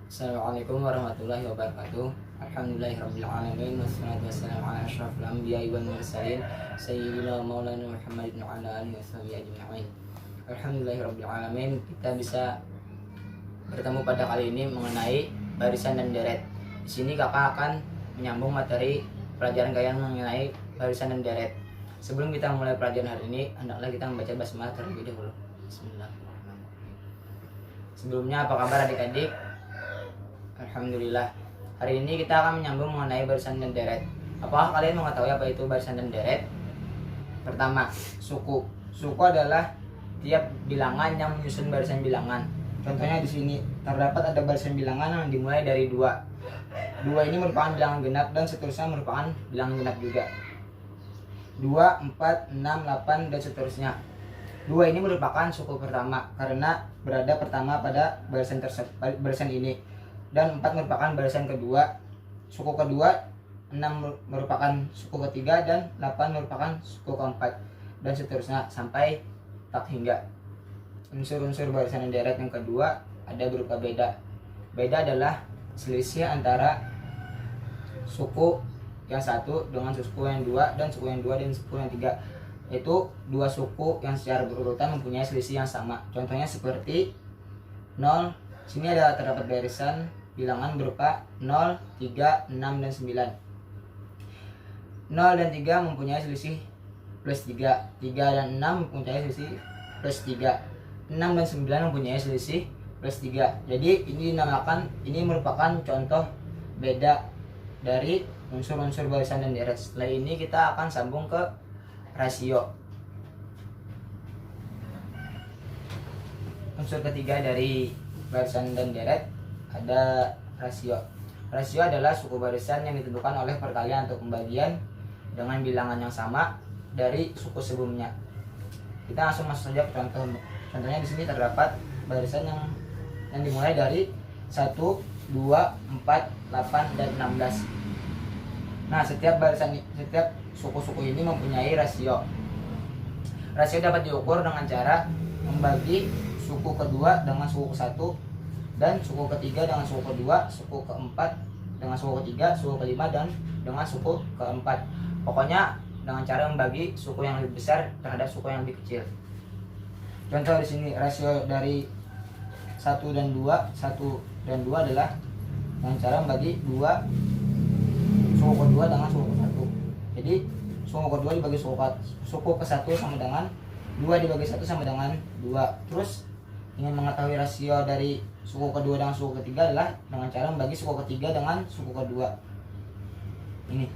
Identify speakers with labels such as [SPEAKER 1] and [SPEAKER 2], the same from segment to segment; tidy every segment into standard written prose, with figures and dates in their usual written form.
[SPEAKER 1] Assalamualaikum warahmatullahi wabarakatuh. Alhamdulillahirrabbilalamin. Wassalatu wassalamu ala asyrafil anbiya'i wal mursalin Sayyidina maulana Muhammadin wa ala alihi washabihi ajma'in. Alhamdulillahirrabbilalamin. Kita bisa bertemu pada kali ini mengenai barisan dan deret. Di sini kakak akan menyambung materi pelajaran kalian mengenai barisan dan deret. Sebelum kita mulai pelajaran hari ini, hendaklah kita membaca basmalah terlebih dahulu. Bismillahirrahmanirrahim. Sebelumnya, apa kabar adik-adik? Alhamdulillah. Hari ini kita akan menyambung mengenai barisan dan deret. Apakah kalian mengetahui apa itu barisan dan deret? Pertama, suku. Suku adalah tiap bilangan yang menyusun barisan bilangan. Contohnya di sini terdapat ada barisan bilangan yang dimulai dari 2. 2 ini merupakan bilangan genap dan seterusnya merupakan bilangan genap juga. 2, 4, 6, 8 dan seterusnya. 2 ini merupakan suku pertama karena berada pertama pada barisan ini. Dan 4 merupakan barisan kedua, suku kedua. 6 merupakan suku ketiga dan 8 merupakan suku keempat dan seterusnya sampai tak hingga. Unsur-unsur barisan dan deret yang kedua ada berupa beda. Beda adalah selisih antara suku yang satu dengan suku yang dua dan suku yang dua dan suku yang tiga. Itu dua suku yang secara berurutan mempunyai selisih yang sama. Contohnya seperti 0. Sini ada terdapat barisan bilangan berupa 0, 3, 6 dan 9. 0 dan 3 mempunyai selisih plus 3. 3 dan 6 mempunyai selisih plus 3. 6 dan 9 mempunyai selisih plus 3. Jadi ini merupakan contoh beda dari unsur-unsur barisan dan deret. Setelah ini kita akan sambung ke rasio. Unsur ketiga dari barisan dan deret ada rasio. Rasio adalah suku barisan yang ditentukan oleh perkalian atau pembagian dengan bilangan yang sama dari suku sebelumnya. Kita langsung masuk saja ke contoh. Contohnya di sini terdapat barisan yang dimulai dari 1, 2, 4, 8 dan 16. Nah, setiap suku-suku ini mempunyai rasio. Rasio dapat diukur dengan cara membagi suku kedua dengan suku ke-1 dan suku ketiga dengan suku kedua, suku keempat dengan suku ketiga, suku kelima dan dengan suku keempat. Pokoknya dengan cara membagi suku yang lebih besar terhadap suku yang lebih kecil. Contoh di sini rasio dari 1 dan 2 adalah dengan cara membagi 2 suku kedua dengan suku ke-1. Jadi suku kedua dibagi suku ke-1 sama dengan 2 dibagi 1 sama dengan 2. Terus ingin mengetahui rasio dari suku kedua dengan suku ketiga adalah dengan cara membagi suku ketiga dengan suku kedua. Ini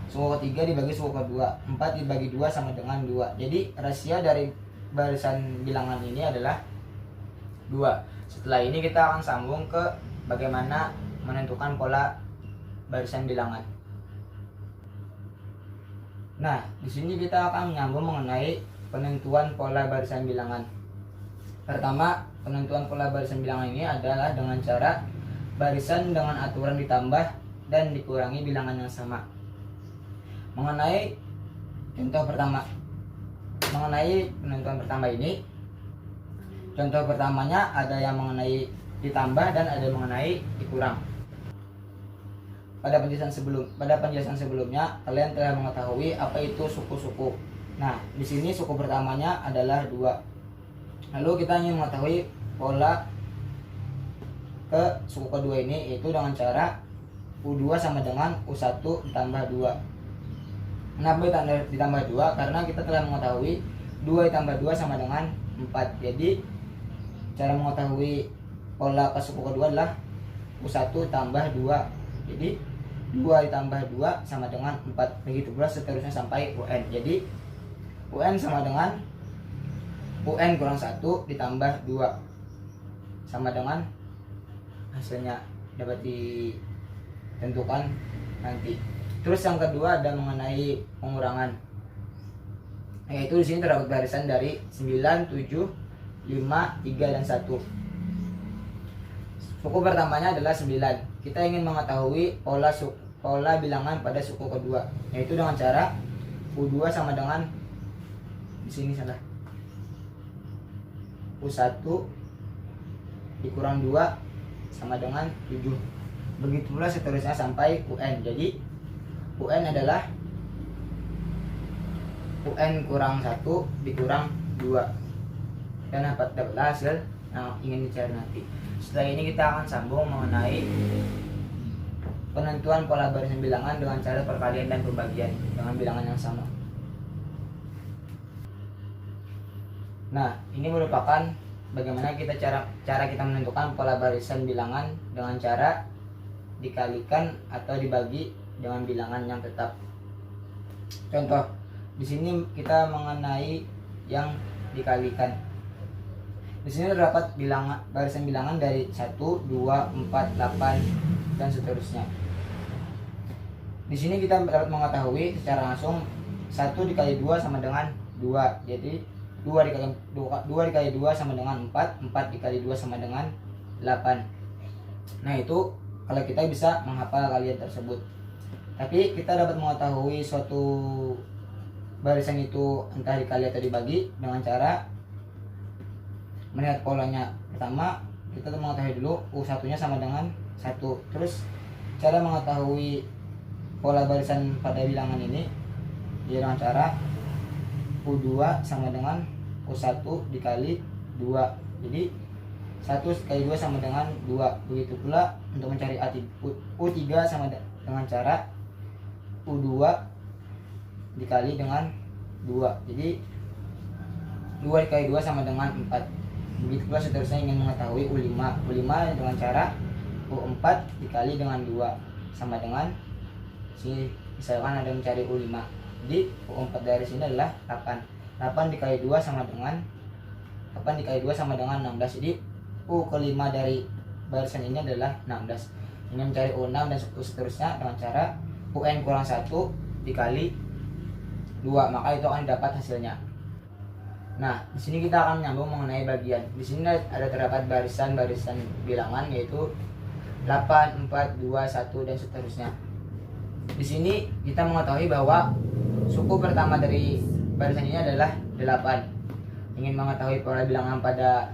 [SPEAKER 1] suku ketiga dibagi suku kedua, 4 dibagi 2 sama dengan 2. Jadi rasio dari barisan bilangan ini adalah 2. Setelah ini kita akan sambung ke bagaimana menentukan pola barisan bilangan. Nah, di sini kita akan menyambung mengenai penentuan pola barisan bilangan. Pertama, penentuan pola barisan bilangan ini adalah dengan cara barisan dengan aturan ditambah dan dikurangi bilangan yang sama. Mengenai penentuan pertama ini, contoh pertamanya ada yang mengenai ditambah dan ada yang mengenai dikurang. Pada penjelasan sebelumnya kalian telah mengetahui apa itu suku-suku. Nah, di sini suku pertamanya adalah 2. Lalu kita ingin mengetahui pola ke suku kedua ini, yaitu dengan cara U2 sama dengan U1 ditambah 2. Kenapa ditambah 2? Karena kita telah mengetahui 2 ditambah 2 sama dengan 4. Jadi cara mengetahui pola ke suku kedua adalah U1 tambah 2. Jadi 2 ditambah 2 sama dengan 4. Begitu pula seterusnya sampai UN. Jadi UN sama dengan UN kurang 1 ditambah 2 sama dengan hasilnya dapat ditentukan nanti. Terus yang kedua ada mengenai pengurangan. Yaitu di sini terdapat barisan dari 9, 7, 5, 3 dan 1. Suku pertamanya adalah 9. Kita ingin mengetahui pola bilangan pada suku kedua, yaitu dengan cara U2 sama dengan di sini salah. U1 dikurang 2 sama dengan 7. Begitu pula seterusnya sampai UN. Jadi UN adalah UN kurang 1 dikurang 2, dan dapatlah hasil yang ingin dicari nanti. Setelah ini kita akan sambung mengenai penentuan pola barisan bilangan dengan cara perkalian dan pembagian dengan bilangan yang sama. Nah, ini merupakan bagaimana cara kita menentukan pola barisan bilangan dengan cara dikalikan atau dibagi dengan bilangan yang tetap. Contoh, di sini kita mengenai yang dikalikan. Di sini terdapat barisan bilangan dari 1, 2, 4, 8 dan seterusnya. Di sini kita dapat mengetahui secara langsung 1 dikali 2 sama dengan 2. Jadi 2 dikali 2 sama dengan 4, 4 dikali 2 sama dengan 8. Nah, itu kalau kita bisa menghafal kalian tersebut. Tapi kita dapat mengetahui suatu barisan itu entah dikali atau dibagi dengan cara melihat polanya. Pertama, kita mengetahui dulu U1-nya sama dengan 1. Terus cara mengetahui pola barisan pada bilangan ini dengan cara U2 sama dengan U1 dikali 2. Jadi 1 kali 2 sama dengan 2. Begitu pula untuk mencari U3 sama dengan cara U2 dikali dengan 2. Jadi 2 dikali 2 sama dengan 4. Begitu pula seterusnya ingin mengetahui U5. U5 dengan cara U4 dikali dengan 2 sama dengan misalkan ada mencari U5. Jadi U4 dari sini adalah 8. 8 dikali 2 sama dengan 16. Jadi U kelima dari barisan ini adalah 16. Ini mencari U6 dan seterusnya dengan cara UN kurang 1 dikali 2, maka itu akan dapat hasilnya. Nah, di sini kita akan menyambung mengenai bagian. Di sini ada terdapat barisan-barisan bilangan yaitu 8, 4, 2, 1 dan seterusnya. Di sini kita mengetahui bahwa suku pertama dari barisan ini adalah 8. Ingin mengetahui pola bilangan pada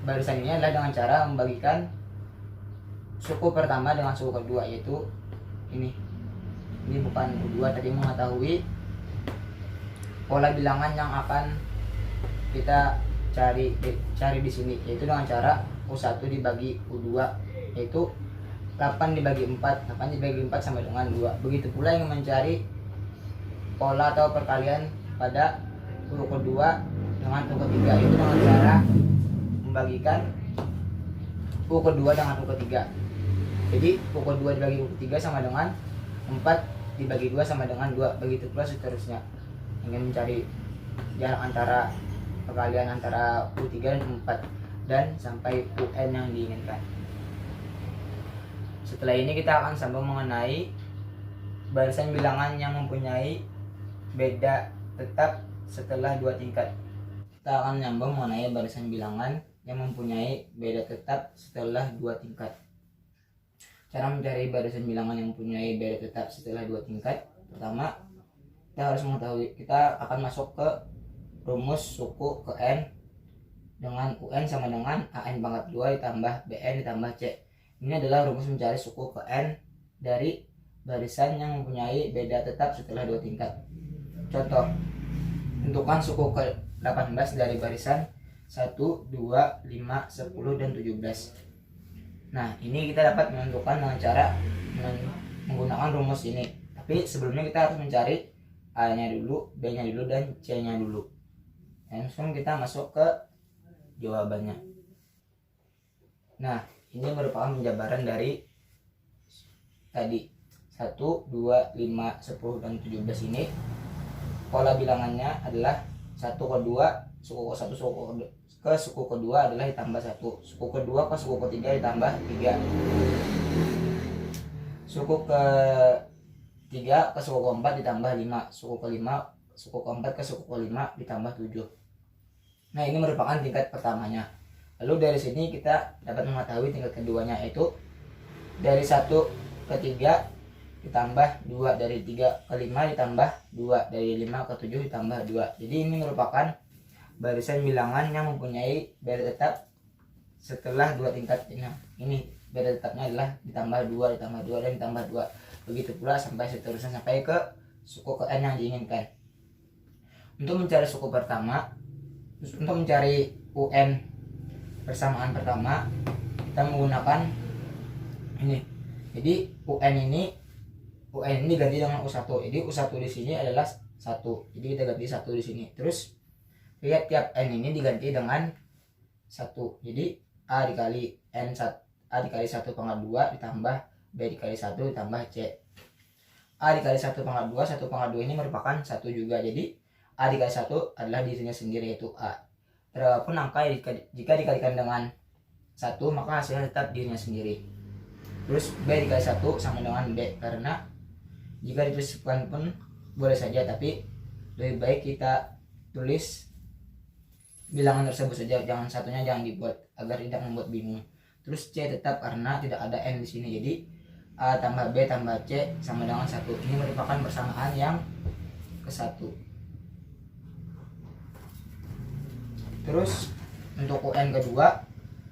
[SPEAKER 1] barisan ini adalah dengan cara membagikan suku pertama dengan suku kedua, yaitu ini bukan U2, tapi mengetahui pola bilangan yang akan kita cari di sini, yaitu dengan cara U1 dibagi U2, yaitu 8 dibagi 4 sama dengan 2. Begitu pula yang mencari pola atau perkalian pada U kedua dengan U ketiga, itu dengan cara membagikan U kedua dengan U ketiga. Jadi U kedua dibagi U ketiga sama dengan 4 dibagi 2 sama dengan 2. Begitu pula seterusnya. Ingin mencari jarak antara perkalian antara U3 dan U4 dan sampai UN yang diinginkan. Setelah ini kita akan sambung mengenai barisan bilangan yang mempunyai beda tetap setelah 2 tingkat. Kita akan menyambung mengenai barisan bilangan yang mempunyai beda tetap setelah 2 tingkat. Cara mencari barisan bilangan yang mempunyai beda tetap setelah 2 tingkat. Pertama, kita harus mengetahui, kita akan masuk ke rumus suku ke N dengan UN sama dengan AN pangkat 2 ditambah BN ditambah C. Ini adalah rumus mencari suku ke N dari barisan yang mempunyai beda tetap setelah 2 tingkat. Contoh, tentukan suku ke 18 dari barisan 1, 2, 5, 10, dan 17. Nah, ini kita dapat menentukan dengan cara menggunakan rumus ini. Tapi sebelumnya kita harus mencari A-nya dulu, B-nya dulu, dan C-nya dulu. Langsung kita masuk ke jawabannya. Nah, ini merupakan penjabaran dari tadi 1, 2, 5, 10, dan 17 ini. Pola bilangannya adalah 1 ke 2, suku ke 1 ke suku kedua adalah ditambah 1, suku kedua ke suku ketiga ditambah 3, suku ke 3 ke suku keempat ditambah 5, suku keempat ke suku kelima ditambah 7. Nah, ini merupakan tingkat pertamanya. Lalu dari sini kita dapat mengetahui tingkat keduanya, yaitu dari 1 ke 3 ditambah 2, dari 3 ke 5 ditambah 2, dari 5 ke 7 ditambah 2. Jadi ini merupakan barisan bilangan yang mempunyai beda tetap setelah 2 tingkat. Nah, ini B tetapnya adalah ditambah 2 ditambah 2 dan ditambah 2. Begitu pula sampai seterusnya sampai ke suku ke N yang diinginkan. Untuk mencari suku pertama, untuk mencari UN persamaan pertama, kita menggunakan ini. Jadi UN ini diganti dengan U1. Jadi U1 di sini adalah 1. Jadi kita ganti 1 di sini. Terus lihat tiap N ini diganti dengan 1. Jadi A dikali N 1, A dikali 1 pangkat 2 ditambah B dikali 1 ditambah C. A dikali 1 pangkat 2, 1 pangkat 2 ini merupakan 1 juga. Jadi A dikali 1 adalah dirinya sendiri, yaitu A. Terapun angka jika dikalikan dengan 1, maka hasilnya tetap dirinya sendiri. Terus B dikali 1 sama dengan B, karena jika dituliskan pun boleh saja, tapi lebih baik kita tulis bilangan tersebut saja, jangan satunya jangan dibuat agar tidak membuat bingung. Terus C tetap karena tidak ada N di sini, jadi A tambah B tambah C sama dengan 1. Ini merupakan persamaan yang ke-1. Terus untuk UN kedua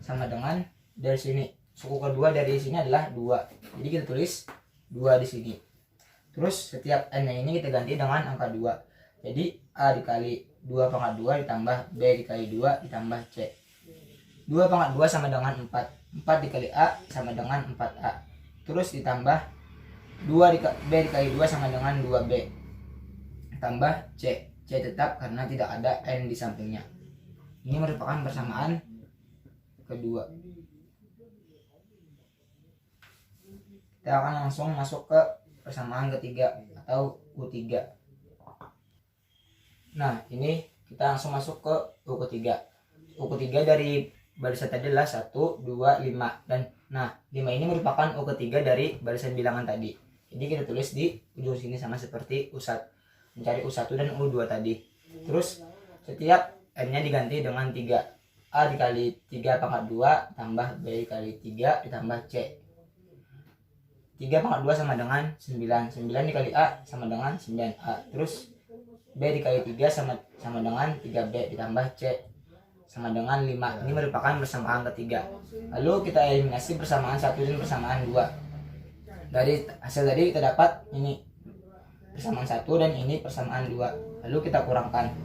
[SPEAKER 1] sama dengan dari sini. Suku kedua dari sini adalah 2. Jadi kita tulis 2 di sini. Terus setiap N ini kita ganti dengan angka 2. Jadi A dikali 2 pangkat 2 ditambah B dikali 2 ditambah C. 2 pangkat 2 sama dengan 4. 4 dikali A sama dengan 4A. Terus ditambah B dikali 2 sama dengan 2B. Tambah C. C tetap karena tidak ada N di sampingnya. Ini merupakan persamaan kedua. Kita akan langsung masuk ke persamaan ketiga atau U3. Nah, ini kita langsung masuk ke U ketiga. U ketiga dari barisan tadi adalah 1, 2, 5. Dan nah, 5 ini merupakan U ketiga dari barisan bilangan tadi. Jadi kita tulis di ujung sini sama seperti U1. Mencari U1 dan U2 tadi. Terus setiap N-nya diganti dengan 3. A dikali 3 pangkat 2 tambah B dikali 3 ditambah C. 3 pangkat 2 sama dengan 9. 9 dikali A sama dengan 9A. Terus B dikali 3 sama dengan 3B ditambah C sama dengan 5. Ini merupakan persamaan ketiga. Lalu kita eliminasi persamaan 1 dan persamaan 2. Dari hasil tadi kita dapat ini persamaan 1 dan ini persamaan 2. Lalu kita kurangkan.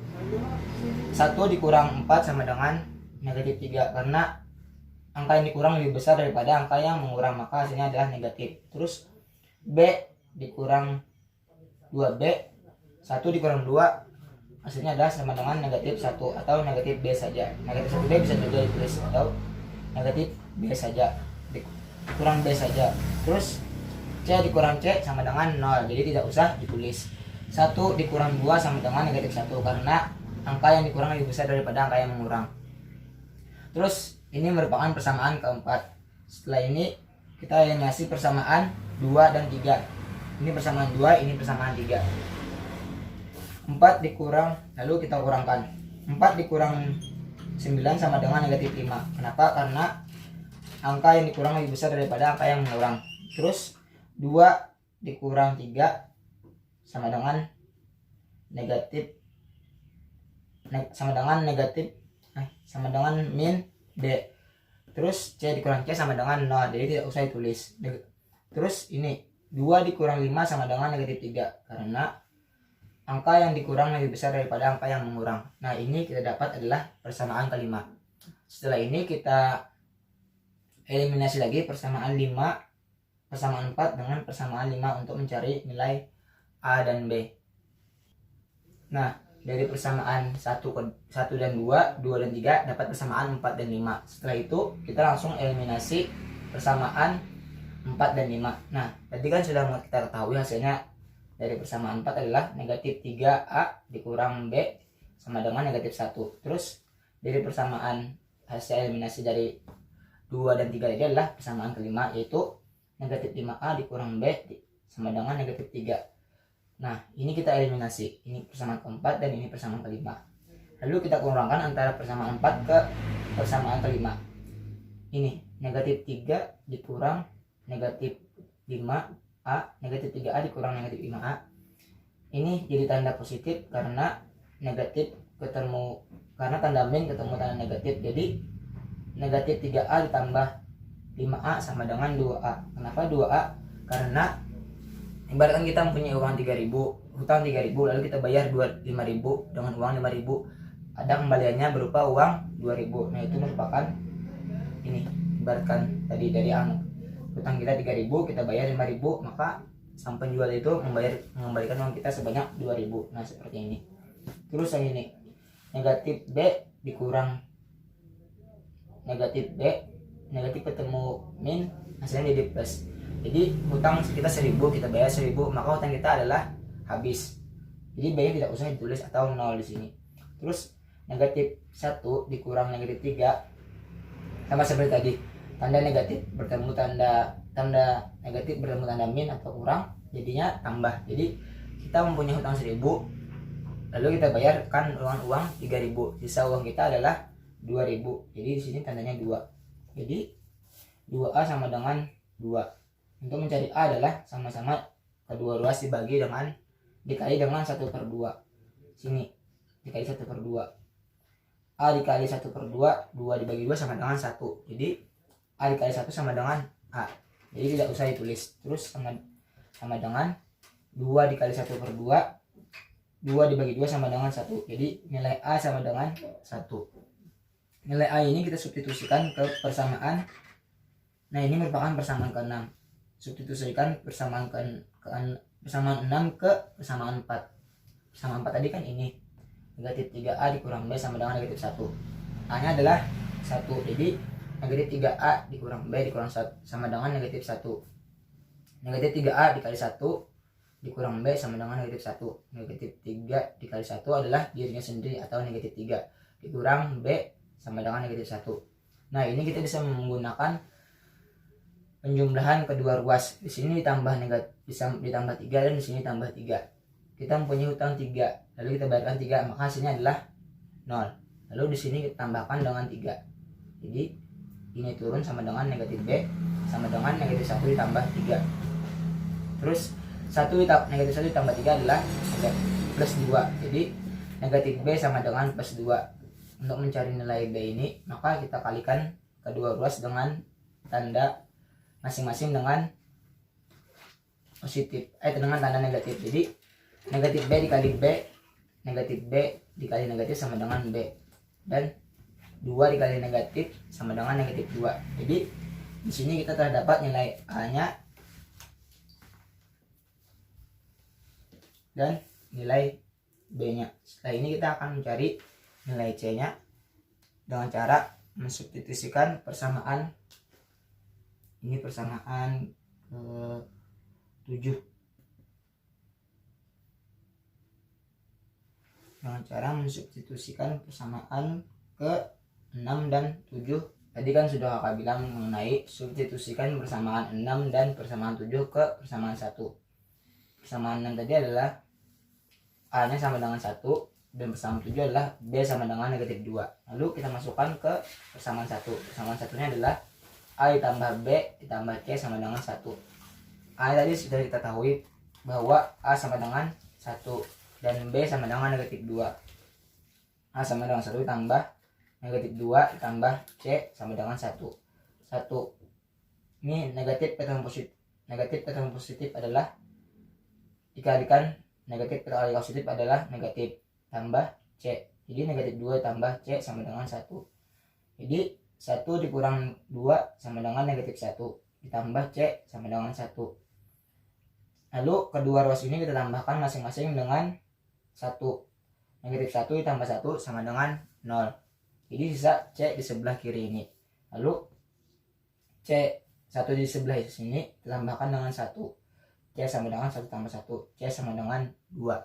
[SPEAKER 1] 1 dikurang 4 sama dengan negatif 3, karena angka yang dikurang lebih besar daripada angka yang mengurang, maka hasilnya adalah negatif. Terus B dikurang 2B, 1 dikurang 2 hasilnya adalah sama dengan negatif 1 atau negatif B saja. Negatif 1B bisa juga ditulis atau negatif B saja, dikurang B saja. Terus C dikurang C sama dengan 0, jadi tidak usah ditulis. 1 dikurang 2 sama dengan negatif 1, karena angka yang dikurang lebih besar daripada angka yang mengurang. Terus ini merupakan persamaan keempat. Setelah ini kita eliminasi persamaan 2 dan 3. Ini persamaan 2, ini persamaan 3. 4 dikurang, lalu kita kurangkan. 4 dikurang 9 sama dengan negatif 5. Kenapa? Karena angka yang dikurang lebih besar daripada angka yang mengurang. Terus 2 dikurang 3 sama dengan sama dengan min D. Terus C dikurang C sama dengan 0, jadi tidak usah ditulis. Terus ini 2 dikurang 5 sama dengan negatif 3, karena angka yang dikurang lebih besar daripada angka yang mengurang. Nah, ini kita dapat adalah persamaan kelima. Setelah ini kita eliminasi lagi persamaan 5, persamaan 4 dengan persamaan 5 untuk mencari nilai A dan B. Nah, dari persamaan 1 dan 2, 2 dan 3 dapat persamaan 4 dan 5. Setelah itu kita langsung eliminasi persamaan 4 dan 5. Nah, tadi kan sudah kita ketahui hasilnya dari persamaan 4 adalah negatif 3A dikurang B sama dengan negatif 1. Terus dari persamaan hasil eliminasi dari 2 dan 3 ini adalah persamaan kelima, yaitu negatif 5A dikurang B sama dengan negatif 3. Nah, ini kita eliminasi. Ini persamaan keempat dan ini persamaan kelima. Lalu kita kurangkan antara persamaan 4 ke persamaan kelima. Ini negatif 3 dikurang negatif 5A, negatif 3A dikurang negatif 5A. Ini jadi tanda positif karena negatif karena tanda min ketemu tanda negatif. Jadi negatif 3A ditambah 5A sama dengan 2A. Kenapa 2A? Karena ibaratkan kita mempunyai uang 3.000, hutang 3.000, lalu kita bayar 5.000 dengan uang 5.000. Ada kembaliannya berupa uang 2.000. Nah, itu merupakan ini. Ibaratkan tadi dari hutang kita 3.000, kita bayar 5.000, maka sang penjual itu mengembalikan uang kita sebanyak 2.000. Nah, seperti ini. Terus yang ini, negatif B dikurang negatif B, negatif ketemu min, hasilnya jadi plus. Jadi hutang kita 1.000, kita bayar 1.000, maka hutang kita adalah habis. Jadi B tidak usah ditulis atau 0 di sini. Terus negatif 1 dikurang negatif 3 sama seperti tadi. Tanda negatif bertemu tanda negatif bertemu tanda min atau kurang, jadinya tambah. Jadi kita mempunyai hutang 1.000, lalu kita bayarkan uang 3.000, sisa uang kita adalah 2.000. Jadi di sini tandanya 2. Jadi 2A sama dengan 2. Untuk mencari A adalah sama-sama kedua ruas dikali dengan 1/2. Sini dikali 1/2. A dikali 1/2, 2 dibagi 2 sama dengan 1. Jadi A dikali 1 sama dengan A. Jadi tidak usah ditulis. Terus sama dengan 2 dikali 1/2, 2 dibagi 2 sama dengan 1. Jadi nilai A sama dengan 1. Nilai A ini kita substitusikan ke persamaan. Nah, ini merupakan persamaan ke-6. Substitusikan persamaan 6 ke persamaan 4. Persamaan 4 tadi kan ini. Negatif 3A dikurang B sama dengan negatif 1. A-nya adalah 1. Jadi negatif 3A dikurang B dikurang 1 sama dengan negatif 1. Negatif 3A dikali 1 dikurang B sama dengan negatif 1. Negatif 3 dikali 1 adalah dirinya sendiri atau negatif 3. Dikurang B sama dengan negatif 1. Nah, ini kita bisa menggunakan penjumlahan kedua ruas. Di sini ditambah 3 dan di sini tambah 3. Kita mempunyai hutang 3, lalu kita bayarkan 3, maka hasilnya adalah 0. Lalu di sini kita tambahkan dengan 3. Jadi ini turun sama dengan negatif B sama dengan negatif 1 ditambah 3. Terus negatif 1 ditambah 3 adalah plus 2. Jadi negatif B sama dengan plus 2. Untuk mencari nilai B ini, maka kita kalikan kedua ruas dengan tanda masing-masing dengan positif, dengan tanda negatif. Jadi negatif B dikali B, negatif B dikali negatif sama dengan B, dan 2 dikali negatif sama dengan negatif 2. Jadi di sini kita telah dapat nilai A-nya dan nilai B-nya. Setelah ini kita akan mencari nilai C-nya dengan cara mensubstitusikan persamaan. Ini persamaan ke-7. Dengan cara mensubstitusikan persamaan ke-6 dan 7. Tadi kan sudah kakak bilang mengenai substitusikan persamaan 6 dan persamaan 7 ke persamaan 1. Persamaan 6 tadi adalah A-nya sama dengan 1, dan persamaan 7 adalah B sama dengan negatif 2. Lalu kita masukkan ke persamaan 1. Persamaan 1-nya adalah A ditambah B ditambah C sama dengan 1. A tadi sudah kita tahu bahwa A sama dengan 1 dan B sama dengan negatif 2. A sama dengan 1 ditambah negatif 2 ditambah C sama dengan 1. Ini negatif ketemu positif. Negatif ketemu positif adalah dikalikan negatif kali positif adalah negatif tambah C. Jadi negatif 2 tambah C sama dengan 1. Jadi 1 dikurang 2 sama dengan negatif 1 ditambah C sama dengan 1. Lalu kedua ruas ini kita tambahkan masing-masing dengan 1. Negatif 1 ditambah 1 sama dengan 0. Jadi sisa C di sebelah kiri ini. Lalu C 1 di sebelah sini ditambahkan dengan 1. C sama dengan 1 tambah 1. C sama dengan 2.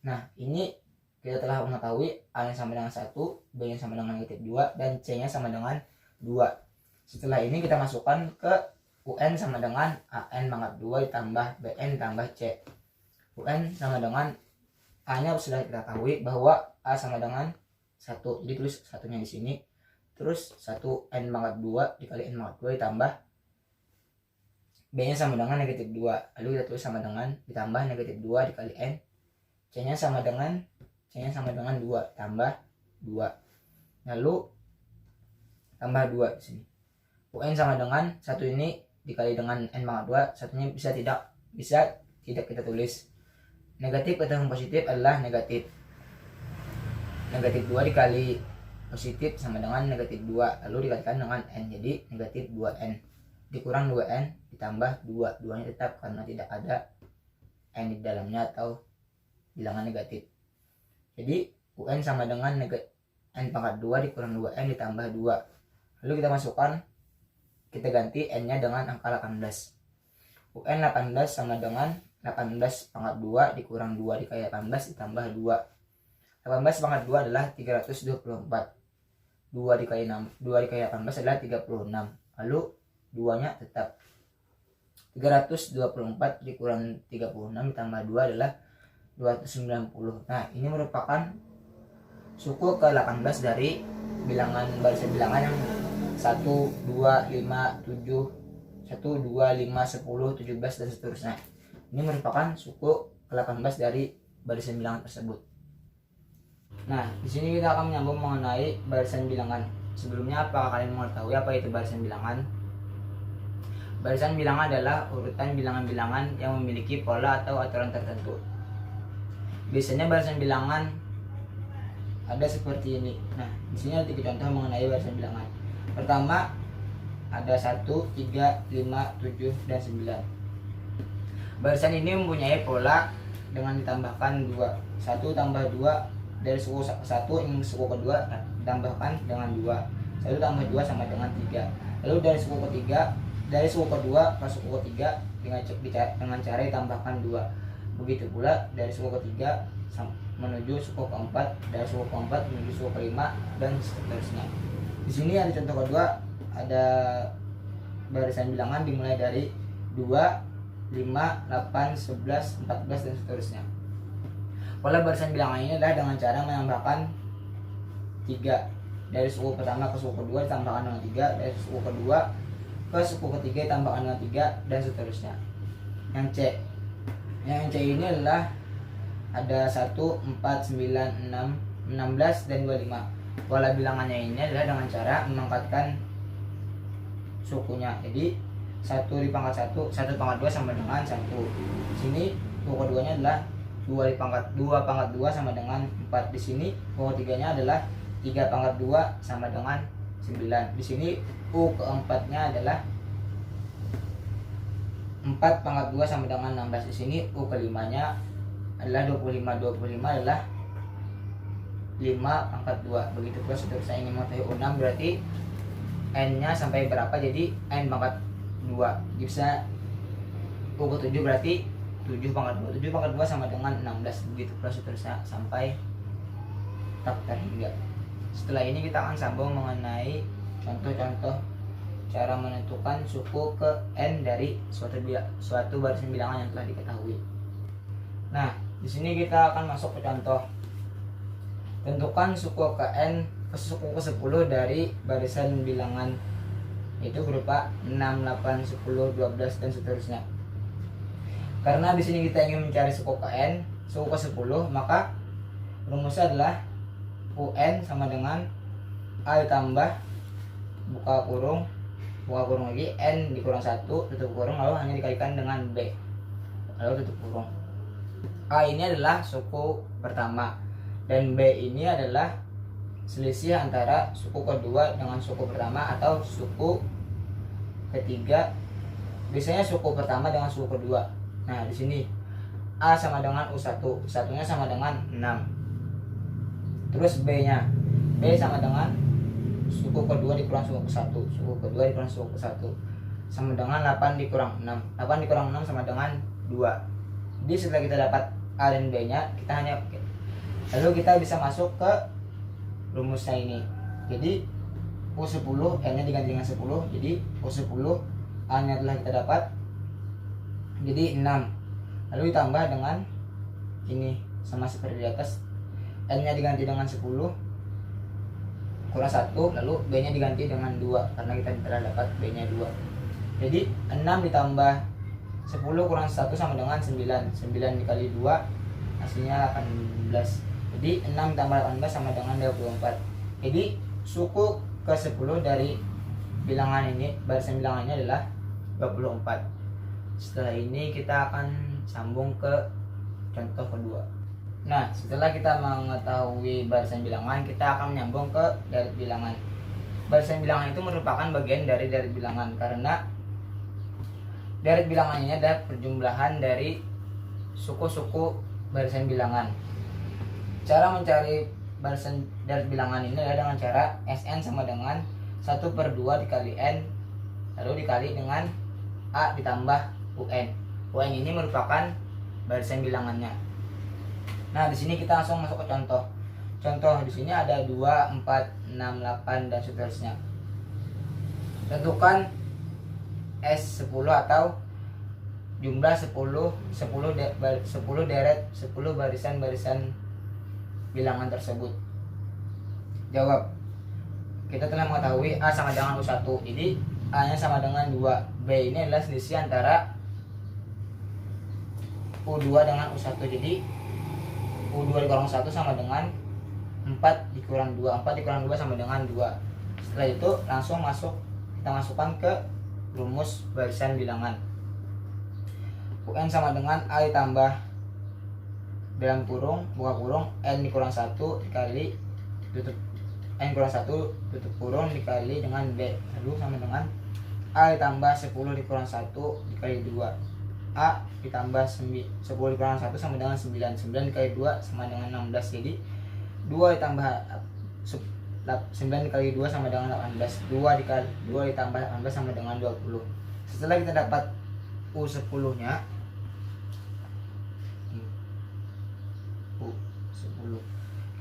[SPEAKER 1] Nah, ini kita telah mengetahui A yang sama dengan 1, B yang sama dengan negatif 2, dan C nya sama dengan 2. Setelah ini kita masukkan ke UN sama dengan AN pangkat 2 ditambah BN tambah C. UN sama dengan A nya sudah kita ketahui bahwa A sama dengan 1. Jadi tulis satunya di sini. Terus 1 N pangkat 2 dikali N pangkat 2 ditambah B nya sama dengan negatif 2. Lalu kita tulis sama dengan ditambah negatif 2 dikali N. C nya sama dengan 2 tambah 2. Lalu tambah 2 di sini. UN sama dengan satu ini dikali dengan n pangkat 2, satunya bisa tidak kita tulis. Negatif ketemu positif adalah negatif. Negatif 2 dikali positif sama dengan negatif 2, lalu dikalikan dengan n, jadi negatif 2n dikurang 2n ditambah 2, 2 nya tetap karena tidak ada n di dalamnya atau bilangan negatif. Jadi UN sama dengan n pangkat 2 dikurang 2n ditambah 2. Lalu kita masukkan, kita ganti n nya dengan angka 18. UN 18 sama dengan 18 pangkat 2 dikurang 2 dikali 18 ditambah 2. 18 pangkat 2 adalah 324. 2 dikali 18 adalah 36. Lalu 2 nya tetap. 324 dikurang 36 ditambah 2 adalah 290. Nah, ini merupakan suku ke-18 dari barisan bilangan yang 1, 2, 5, 7, 1, 2, 5, 10, 17 dan seterusnya. Ini merupakan suku ke-18 dari barisan bilangan tersebut. Nah, di sini kita akan menyambung mengenai barisan bilangan. Sebelumnya, apakah kalian mengetahui apa itu barisan bilangan? Barisan bilangan adalah urutan bilangan-bilangan yang memiliki pola atau aturan tertentu. Biasanya barisan bilangan ada seperti ini. Nah, di sini ada 3 contoh mengenai barisan bilangan. Pertama, ada 1, 3, 5, 7, dan 9. Barisan ini mempunyai pola dengan ditambahkan 2. 1 tambah 2 dari suku 1 yang suku kedua ditambahkan dengan 2. 1 tambah 2 sama dengan 3. Lalu dari suku kedua ke suku ketiga dengan cara ditambahkan 2. Begitu pula dari suku ketiga menuju suku keempat, dari suku keempat menuju suku kelima, dan seterusnya. Di sini ada contoh kedua, ada barisan bilangan dimulai dari 2, 5, 8, 11, 14, dan seterusnya. Pola barisan bilangan ini adalah dengan cara menambahkan 3. Dari suku pertama ke suku kedua ditambahkan dengan 3, dari suku kedua ke suku ketiga ditambahkan dengan 3, dan seterusnya. Yang C ini adalah ada 1, 4, 9, 6, 16, dan 25. Pola bilangannya ini adalah dengan cara mengangkatkan sukunya. Jadi 1 dipangkat 1 pangkat 2 sama dengan 1. Di sini suku keduanya adalah 2 pangkat 2 sama dengan 4. Di sini suku ketiganya adalah 3 pangkat 2 sama dengan 9. Di sini U keempatnya adalah 4 pangkat 2 sama dengan 16. Di sini U kelimanya adalah 25. 25 adalah 5 pangkat 2. Begitu pula seterusnya. Ingin mengetahui U6 berarti N nya sampai berapa, jadi N pangkat 2. Bisa U ke 7 berarti 7 pangkat 2. 7 pangkat 2 sama dengan 16. Begitu pula seterusnya sampai tak terhingga. Setelah ini kita akan sambung mengenai contoh-contoh cara menentukan suku ke N dari suatu barisan bilangan yang telah diketahui. Nah, di sini kita akan masuk ke contoh. Tentukan suku ke N ke suku ke-10 dari barisan bilangan, yaitu berupa 6, 8, 10, 12, dan seterusnya. Karena di sini kita ingin mencari suku ke N, suku ke-10, maka rumusnya adalah UN sama dengan A ditambah buka kurung lagi N dikurang 1 tutup kurung, lalu hanya dikalikan dengan B lalu tutup kurung. A ini adalah suku pertama dan B ini adalah selisih antara suku kedua dengan suku pertama atau suku ketiga. Biasanya suku pertama dengan suku kedua. Nah, di sini A sama dengan U1, satunya sama dengan 6. Terus B-nya, B sama dengan suku kedua dikurang suku ke-1, suku kedua dikurang suku ke-1 sama dengan 8 dikurang 6. 8 dikurang 6 sama dengan 2. Jadi setelah kita dapat A dan B-nya, kita hanya lalu kita bisa masuk ke rumusnya ini. Jadi U10, N-nya diganti dengan 10. Jadi U10, A-nya telah kita dapat. Jadi 6. Lalu ditambah dengan ini sama seperti di atas. N-nya diganti dengan 10 kurang 1, lalu B-nya diganti dengan 2 karena kita telah dapat B-nya 2. Jadi 6 ditambah 10 kurang 1 sama dengan 9. 9 dikali 2 hasilnya 18. Jadi 6 tambah 18 sama dengan 24. Jadi suku ke 10 dari bilangan ini, barisan bilangan ini adalah 24. Setelah ini kita akan sambung ke contoh kedua. Nah, setelah kita mengetahui barisan bilangan, kita akan menyambung ke deret bilangan. Barisan bilangan itu merupakan bagian dari deret bilangan karena deret bilangan ini adalah perjumlahan dari suku-suku barisan bilangan. Cara mencari barisan deret bilangan ini adalah dengan cara Sn sama dengan 1/2 dikali N lalu dikali dengan A ditambah UN. UN ini merupakan barisan bilangannya. Nah, di sini kita langsung masuk ke contoh. Contoh di sini ada 2, 4, 6, 8 dan seterusnya. Tentukan S10 atau jumlah 10 deret 10 barisan-barisan bilangan tersebut. Jawab. Kita telah mengetahui A sama dengan U1. Jadi A nya sama dengan 2. B ini adalah selisih antara U2 dengan U1. Jadi U2 dikurang 1 sama dengan 4 dikurang 2. 4 dikurang 2 sama dengan 2. Setelah itu langsung kita masukkan ke rumus barisan bilangan. UN sama dengan A ditambah dalam kurung, buka kurung, N dikurang 1 dikali tutup N kurang 1 tutup kurung dikali dengan B. Lalu sama dengan A ditambah 10 dikurang 1 dikali 2. A ditambah 10 dikurang 1 sama dengan 9. 9 dikali 2 sama dengan 16. Jadi 2 ditambah 9 dikali 2 sama dengan 18. 2 ditambah 18 sama dengan 20. Setelah kita dapat U10 nya U10,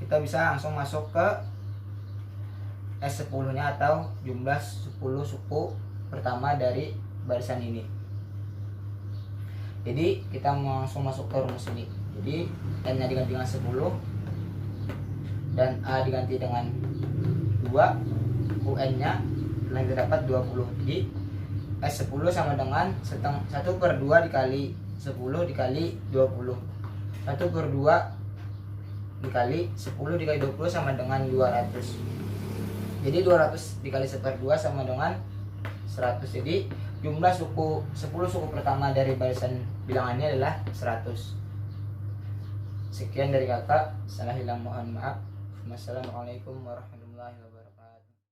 [SPEAKER 1] kita bisa langsung masuk ke S10 nya atau jumlah 10 suku pertama dari barisan ini. Jadi kita langsung masuk ke rumus ini. Jadi N nya diganti dengan 10 dan A diganti dengan 2, UN nya telah kita dapat 20. Jadi S10 sama dengan 1/2 dikali 10 dikali 20. 1/2 dikali 10 dikali 20 sama dengan 200. Jadi 200 dikali 1/2 sama dengan 100. Jadi jumlah 10 suku pertama dari barisan bilangannya adalah 100. Sekian dari kakak. Salah hilang mohon maaf. Wassalamualaikum warahmatullahi wabarakatuh.